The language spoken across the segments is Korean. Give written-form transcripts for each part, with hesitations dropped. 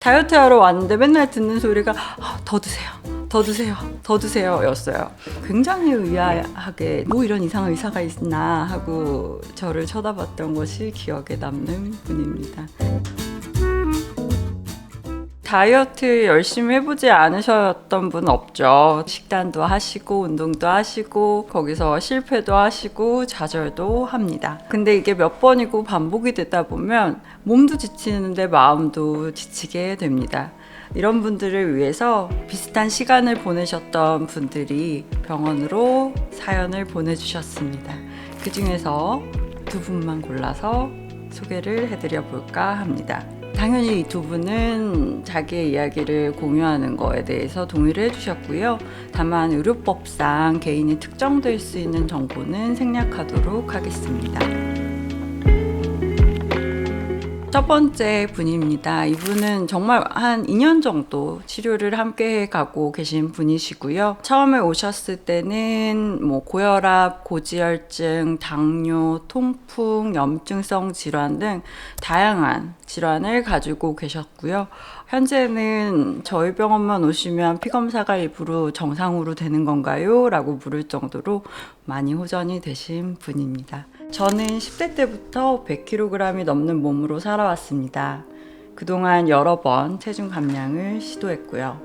다이어트 하러 왔는데 맨날 듣는 소리가 더 드세요, 더 드세요, 더 드세요 였어요. 굉장히 의아하게 뭐 이런 이상한 의사가 있나 하고 저를 쳐다봤던 것이 기억에 남는 분입니다. 다이어트 열심히 해보지 않으셨던 분 없죠. 식단도 하시고 운동도 하시고 거기서 실패도 하시고 좌절도 합니다. 근데 이게 몇 번이고 반복이 되다 보면 몸도 지치는데 마음도 지치게 됩니다. 이런 분들을 위해서 비슷한 시간을 보내셨던 분들이 병원으로 사연을 보내주셨습니다. 그 중에서 두 분만 골라서 소개를 해드려 볼까 합니다. 당연히 이 두 분은 자기의 이야기를 공유하는 거에 대해서 동의를 해주셨고요. 다만 의료법상 개인이 특정될 수 있는 정보는 생략하도록 하겠습니다. 첫 번째 분입니다. 이분은 정말 한 2년 정도 치료를 함께 가고 계신 분이시고요. 처음에 오셨을 때는 고혈압, 고지혈증, 당뇨, 통풍, 염증성 질환 등 다양한 질환을 가지고 계셨고요. 현재는 저희 병원만 오시면 피검사가 일부러 정상으로 되는 건가요? 라고 물을 정도로 많이 호전이 되신 분입니다. 저는 10대 때부터 100kg이 넘는 몸으로 살아왔습니다. 그동안 여러 번 체중 감량을 시도했고요.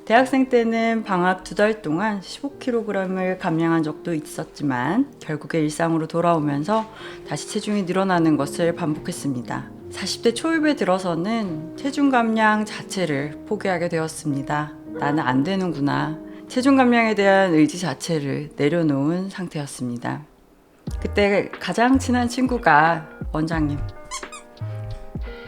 대학생 때는 방학 2달 동안 15kg을 감량한 적도 있었지만 결국에 일상으로 돌아오면서 다시 체중이 늘어나는 것을 반복했습니다. 40대 초입에 들어서는 체중 감량 자체를 포기하게 되었습니다. 나는 안 되는구나. 체중 감량에 대한 의지 자체를 내려놓은 상태였습니다. 그때 가장 친한 친구가 원장님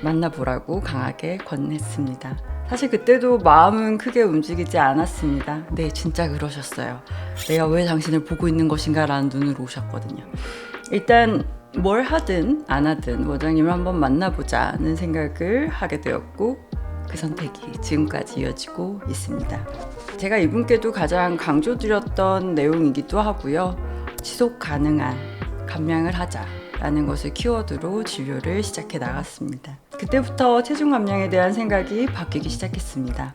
만나보라고 강하게 권했습니다. 사실 그때도 마음은 크게 움직이지 않았습니다. 네, 진짜 그러셨어요. 내가 왜 당신을 보고 있는 것인가 라는 눈으로 오셨거든요. 일단 뭘 하든 안 하든 원장님을 한번 만나보자는 생각을 하게 되었고 그 선택이 지금까지 이어지고 있습니다. 제가 이분께도 가장 강조드렸던 내용이기도 하고요. 지속 가능한 감량을 하자라는 것을 키워드로 진료를 시작해 나갔습니다. 그때부터 체중 감량에 대한 생각이 바뀌기 시작했습니다.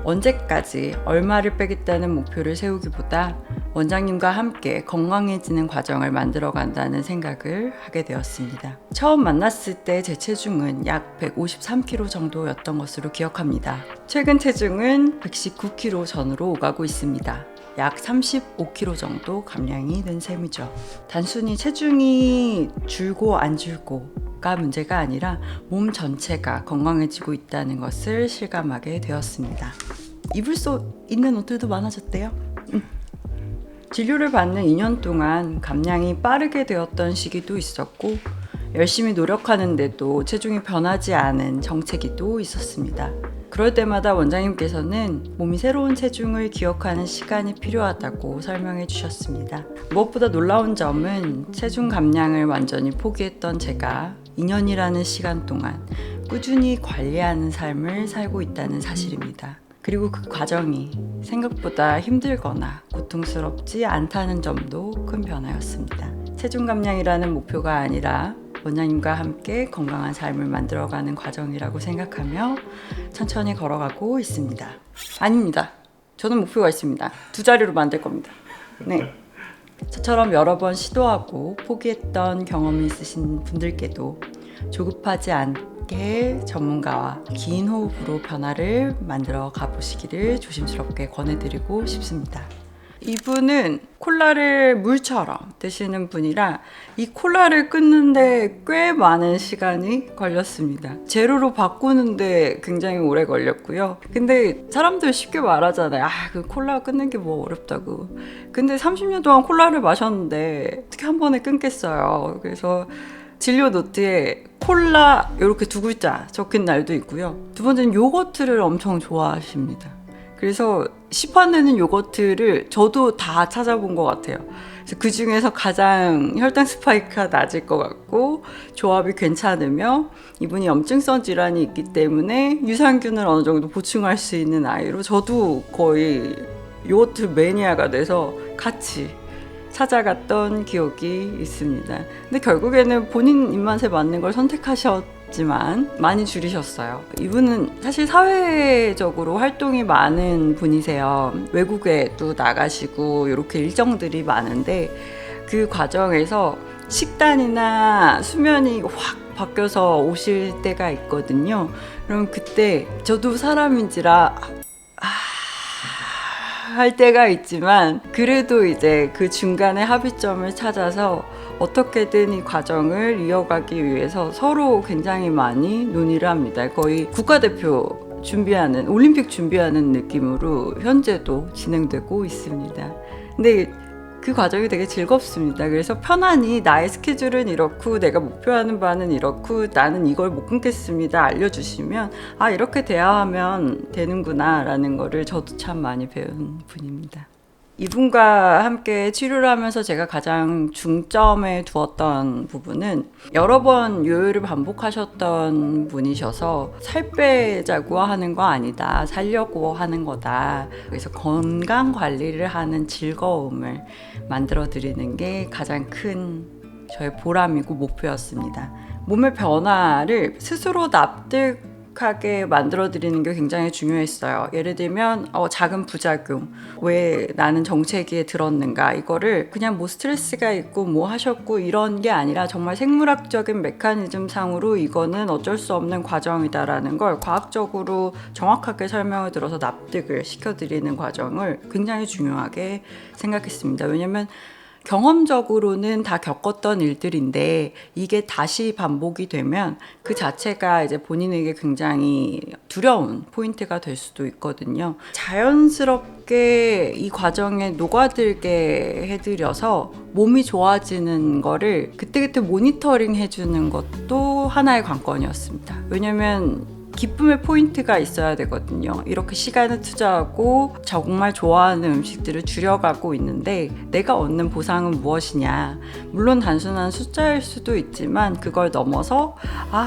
언제까지 얼마를 빼겠다는 목표를 세우기보다 원장님과 함께 건강해지는 과정을 만들어 간다는 생각을 하게 되었습니다. 처음 만났을 때 제 체중은 약 153kg 정도였던 것으로 기억합니다. 최근 체중은 119kg 전으로 오가고 있습니다. 약 35kg 정도 감량이 된 셈이죠. 단순히 체중이 줄고 안 줄고가 문제가 아니라 몸 전체가 건강해지고 있다는 것을 실감하게 되었습니다. 입을 수 있는 옷들도 많아졌대요. 진료를 받는 2년 동안 감량이 빠르게 되었던 시기도 있었고 열심히 노력하는데도 체중이 변하지 않은 정체기도 있었습니다. 그럴 때마다 원장님께서는 몸이 새로운 체중을 기억하는 시간이 필요하다고 설명해 주셨습니다. 무엇보다 놀라운 점은 체중 감량을 완전히 포기했던 제가 2년이라는 시간 동안 꾸준히 관리하는 삶을 살고 있다는 사실입니다. 그리고 그 과정이 생각보다 힘들거나 고통스럽지 않다는 점도 큰 변화였습니다. 체중 감량이라는 목표가 아니라 원장님과 함께 건강한 삶을 만들어가는 과정이라고 생각하며 천천히 걸어가고 있습니다. 아닙니다. 저는 목표가 있습니다. 2자리로 만들 겁니다. 네. 저처럼 여러 번 시도하고 포기했던 경험이 있으신 분들께도 조급하지 않게 전문가와 긴 호흡으로 변화를 만들어 가보시기를 조심스럽게 권해드리고 싶습니다. 이분은 콜라를 물처럼 드시는 분이라 이 콜라를 끊는데 꽤 많은 시간이 걸렸습니다. 제로로 바꾸는데 굉장히 오래 걸렸고요. 근데 사람들 쉽게 말하잖아요. 그 콜라 끊는 게 뭐 어렵다고. 근데 30년 동안 콜라를 마셨는데 어떻게 한 번에 끊겠어요. 그래서 진료 노트에 콜라 이렇게 2글자 적힌 날도 있고요. 두 번째는 요거트를 엄청 좋아하십니다. 그래서 시판되는 요거트를 저도 다 찾아본 것 같아요. 그래서 그 중에서 가장 혈당 스파이크가 낮을 것 같고 조합이 괜찮으며 이분이 염증성 질환이 있기 때문에 유산균을 어느 정도 보충할 수 있는 아이로 저도 거의 요거트 매니아가 돼서 같이 찾아갔던 기억이 있습니다. 근데 결국에는 본인 입맛에 맞는 걸 선택하셨 했지만 많이 줄이셨어요. 이분은 사실 사회적으로 활동이 많은 분이세요. 외국에도 나가시고 이렇게 일정들이 많은데 그 과정에서 식단이나 수면이 확 바뀌어서 오실 때가 있거든요. 그럼 그때 저도 사람인지라 할 때가 있지만 그래도 이제 그 중간에 합의점을 찾아서 어떻게든 이 과정을 이어가기 위해서 서로 굉장히 많이 논의를 합니다. 거의 국가대표 준비하는, 올림픽 준비하는 느낌으로 현재도 진행되고 있습니다. 근데 그 과정이 되게 즐겁습니다. 그래서 편안히 나의 스케줄은 이렇고 내가 목표하는 바는 이렇고 나는 이걸 못 끊겠습니다 알려주시면 아 이렇게 대화하면 되는구나 라는 거를 저도 참 많이 배운 분입니다. 이분과 함께 치료를 하면서 제가 가장 중점에 두었던 부분은 여러 번 요요를 반복하셨던 분이셔서 살 빼자고 하는 거 아니다. 살려고 하는 거다. 그래서 건강 관리를 하는 즐거움을 만들어 드리는 게 가장 큰 저의 보람이고 목표였습니다. 몸의 변화를 스스로 납득하게 만들어 드리는 게 굉장히 중요했어요. 예를 들면 작은 부작용, 왜 나는 정체기에 들었는가, 이거를 그냥 뭐 스트레스가 있고 뭐 하셨고 이런 게 아니라 정말 생물학적인 메커니즘 상으로 이거는 어쩔 수 없는 과정이다라는 걸 과학적으로 정확하게 설명을 들어서 납득을 시켜드리는 과정을 굉장히 중요하게 생각했습니다. 왜냐면 경험적으로는 다 겪었던 일들인데 이게 다시 반복이 되면 그 자체가 이제 본인에게 굉장히 두려운 포인트가 될 수도 있거든요. 자연스럽게 이 과정에 녹아들게 해드려서 몸이 좋아지는 거를 그때그때 모니터링 해주는 것도 하나의 관건이었습니다. 왜냐면 기쁨의 포인트가 있어야 되거든요. 이렇게 시간을 투자하고 정말 좋아하는 음식들을 줄여가고 있는데 내가 얻는 보상은 무엇이냐. 물론 단순한 숫자일 수도 있지만 그걸 넘어서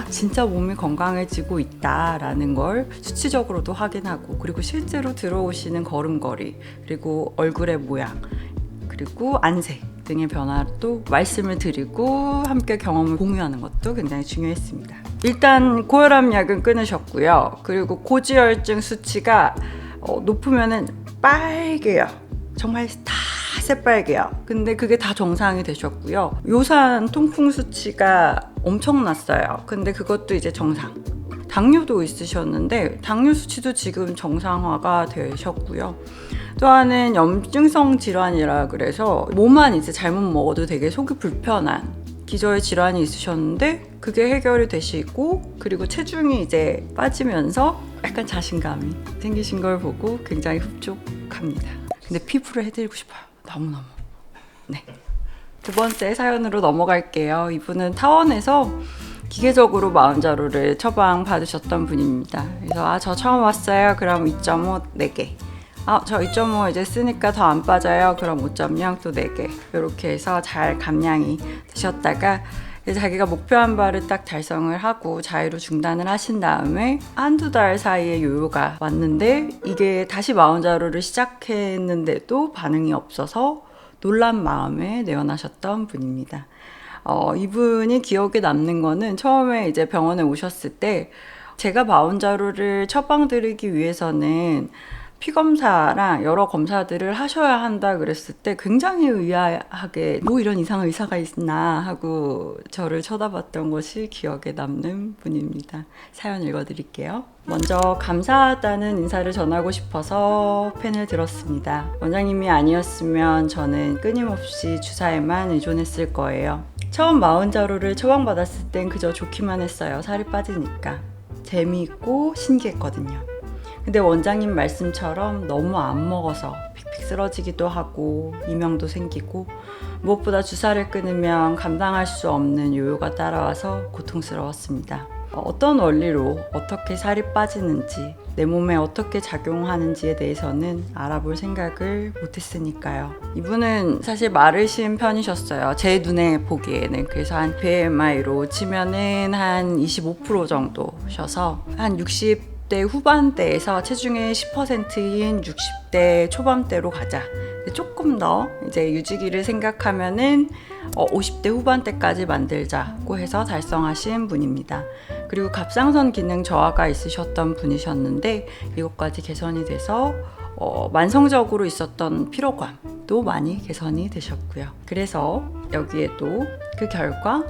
진짜 몸이 건강해지고 있다라는 걸 수치적으로도 확인하고 그리고 실제로 들어오시는 걸음걸이 그리고 얼굴의 모양 그리고 안색 등의 변화도 말씀을 드리고 함께 경험을 공유하는 것도 굉장히 중요했습니다. 일단 고혈압 약은 끊으셨고요. 그리고 고지혈증 수치가 높으면은 빨개요. 정말 다 새빨개요. 근데 그게 다 정상이 되셨고요. 요산 통풍 수치가 엄청났어요. 근데 그것도 이제 정상. 당뇨도 있으셨는데 당뇨 수치도 지금 정상화가 되셨고요. 또 하나는 염증성 질환이라 그래서 뭐만 이제 잘못 먹어도 되게 속이 불편한 기저의 질환이 있으셨는데 그게 해결이 되시고 그리고 체중이 이제 빠지면서 약간 자신감이 생기신 걸 보고 굉장히 흡족합니다. 근데 피부를 해드리고 싶어요. 너무너무. 네. 두 번째 사연으로 넘어갈게요. 이분은 타원에서 기계적으로 마흔자루를 처방 받으셨던 분입니다. 그래서 저 처음 왔어요. 그럼 2.5 4개. 저 2.5 이제 쓰니까 더 안 빠져요. 그럼 5.0 또 4개. 이렇게 해서 잘 감량이 되셨다가 자기가 목표한 바를 딱 달성을 하고 자유로 중단을 하신 다음에 한두 달 사이에 요요가 왔는데 이게 다시 마흔자루를 시작했는데도 반응이 없어서 놀란 마음에 내원하셨던 분입니다. 이분이 기억에 남는 거는 처음에 이제 병원에 오셨을 때 제가 마흔자루를 처방드리기 위해서는 피검사랑 여러 검사들을 하셔야 한다 그랬을 때 굉장히 의아하게 뭐 이런 이상한 의사가 있나 하고 저를 쳐다봤던 것이 기억에 남는 분입니다. 사연 읽어드릴게요. 먼저 감사하다는 인사를 전하고 싶어서 펜을 들었습니다. 원장님이 아니었으면 저는 끊임없이 주사에만 의존했을 거예요. 처음 마흔자루를 처방받았을 땐 그저 좋기만 했어요. 살이 빠지니까. 재미있고 신기했거든요. 근데 원장님 말씀처럼 너무 안 먹어서 픽픽 쓰러지기도 하고 이명도 생기고 무엇보다 주사를 끊으면 감당할 수 없는 요요가 따라와서 고통스러웠습니다. 어떤 원리로 어떻게 살이 빠지는지 내 몸에 어떻게 작용하는지에 대해서는 알아볼 생각을 못했으니까요. 이분은 사실 마르신 편이셨어요. 제 눈에 보기에는. 그래서 한 BMI로 치면은 한 25% 정도셔서 한 60대 후반대에서 체중의 10%인 60대 초반대로 가자. 조금 더 이제 유지기를 생각하면은 50대 후반대까지 만들자고 해서 달성하신 분입니다. 그리고 갑상선 기능 저하가 있으셨던 분이셨는데 이것까지 개선이 돼서 만성적으로 있었던 피로감도 많이 개선이 되셨고요. 그래서 여기에도 그 결과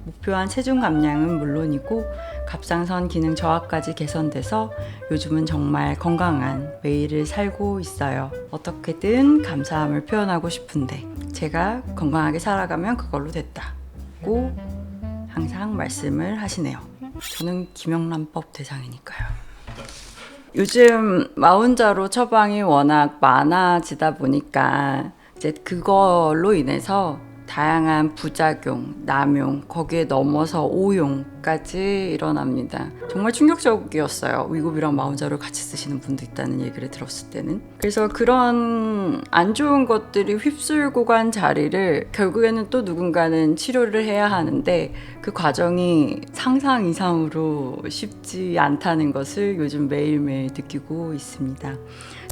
목표한 체중 감량은 물론이고 갑상선 기능 저하까지 개선돼서 요즘은 정말 건강한 매일을 살고 있어요. 어떻게든 감사함을 표현하고 싶은데 제가 건강하게 살아가면 그걸로 됐다고 항상 말씀을 하시네요. 저는 김영란법 대상이니까요. 요즘 마흔자로 처방이 워낙 많아지다 보니까 이제 그걸로 인해서 다양한 부작용, 남용, 거기에 넘어서 오용까지 일어납니다. 정말 충격적이었어요. 위고비랑 마운자를 같이 쓰시는 분도 있다는 얘기를 들었을 때는. 그래서 그런 안 좋은 것들이 휩쓸고 간 자리를 결국에는 또 누군가는 치료를 해야 하는데 그 과정이 상상 이상으로 쉽지 않다는 것을 요즘 매일매일 느끼고 있습니다.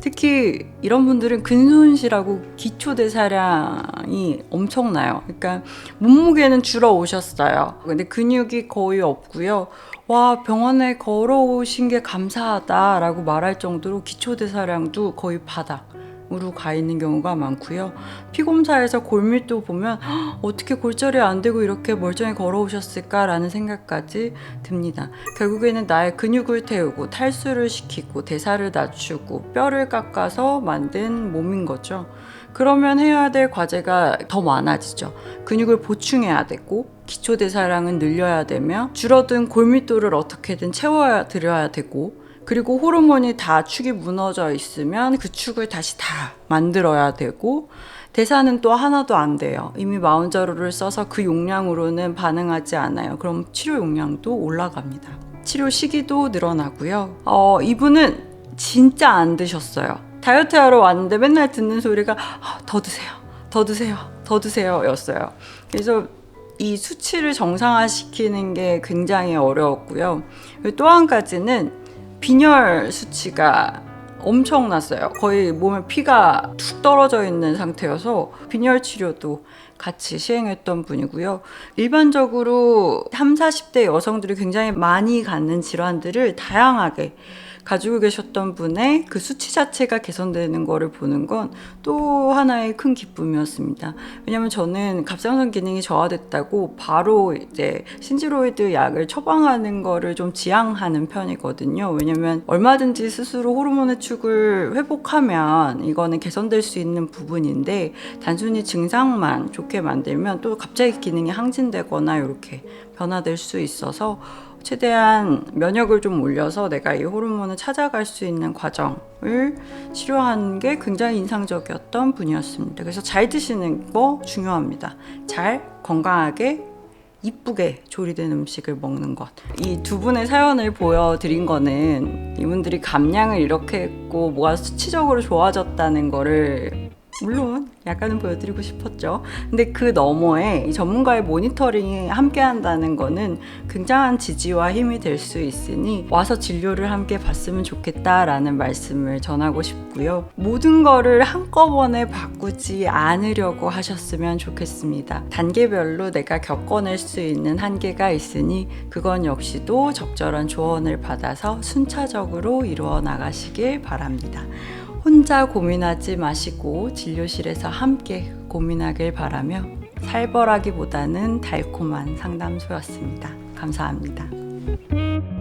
특히 이런 분들은 근손실하고 기초대사량이 엄청나요. 그러니까 몸무게는 줄어 오셨어요. 근데 근육이 거의 없고요. 와, 병원에 걸어오신 게 감사하다라고 말할 정도로 기초대사량도 거의 바닥으로 가 있는 경우가 많고요. 피검사에서 골밀도 보면 어떻게 골절이 안 되고 이렇게 멀쩡히 걸어오셨을까라는 생각까지 듭니다. 결국에는 나의 근육을 태우고 탈수를 시키고 대사를 낮추고 뼈를 깎아서 만든 몸인 거죠. 그러면 해야 될 과제가 더 많아지죠. 근육을 보충해야 되고 기초대사량은 늘려야 되며 줄어든 골밀도를 어떻게든 채워드려야 되고 그리고 호르몬이 다 축이 무너져 있으면 그 축을 다시 다 만들어야 되고 대사는 또 하나도 안 돼요. 이미 마운자로를 써서 그 용량으로는 반응하지 않아요. 그럼 치료 용량도 올라갑니다. 치료 시기도 늘어나고요. 이분은 진짜 안 드셨어요. 다이어트 하러 왔는데 맨날 듣는 소리가 더 드세요, 더 드세요, 더 드세요 였어요. 그래서 이 수치를 정상화시키는 게 굉장히 어려웠고요. 또 한 가지는 빈혈 수치가 엄청났어요. 거의 몸에 피가 툭 떨어져 있는 상태여서 빈혈 치료도 같이 시행했던 분이고요. 일반적으로 30, 40대 여성들이 굉장히 많이 갖는 질환들을 다양하게 가지고 계셨던 분의 그 수치 자체가 개선되는 거를 보는 건 또 하나의 큰 기쁨이었습니다. 왜냐면 저는 갑상선 기능이 저하됐다고 바로 이제 신지로이드 약을 처방하는 거를 좀 지양하는 편이거든요. 왜냐면 얼마든지 스스로 호르몬의 축을 회복하면 이거는 개선될 수 있는 부분인데 단순히 증상만 좋게 만들면 또 갑자기 기능이 항진되거나 이렇게 변화될 수 있어서 최대한 면역을 좀 올려서 내가 이 호르몬을 찾아갈 수 있는 과정을 치료하는 게 굉장히 인상적이었던 분이었습니다. 그래서 잘 드시는 거 중요합니다. 잘 건강하게 이쁘게 조리된 음식을 먹는 것. 이 두 분의 사연을 보여드린 거는 이분들이 감량을 이렇게 했고 뭐가 수치적으로 좋아졌다는 거를 물론 약간은 보여드리고 싶었죠. 근데 그 너머에 이 전문가의 모니터링이 함께 한다는 거는 굉장한 지지와 힘이 될 수 있으니 와서 진료를 함께 받으면 좋겠다라는 말씀을 전하고 싶고요. 모든 거를 한꺼번에 바꾸지 않으려고 하셨으면 좋겠습니다. 단계별로 내가 겪어낼 수 있는 한계가 있으니 그건 역시도 적절한 조언을 받아서 순차적으로 이루어 나가시길 바랍니다. 혼자 고민하지 마시고 진료실에서 함께 고민하길 바라며 살벌하기보다는 달콤한 상담소였습니다. 감사합니다.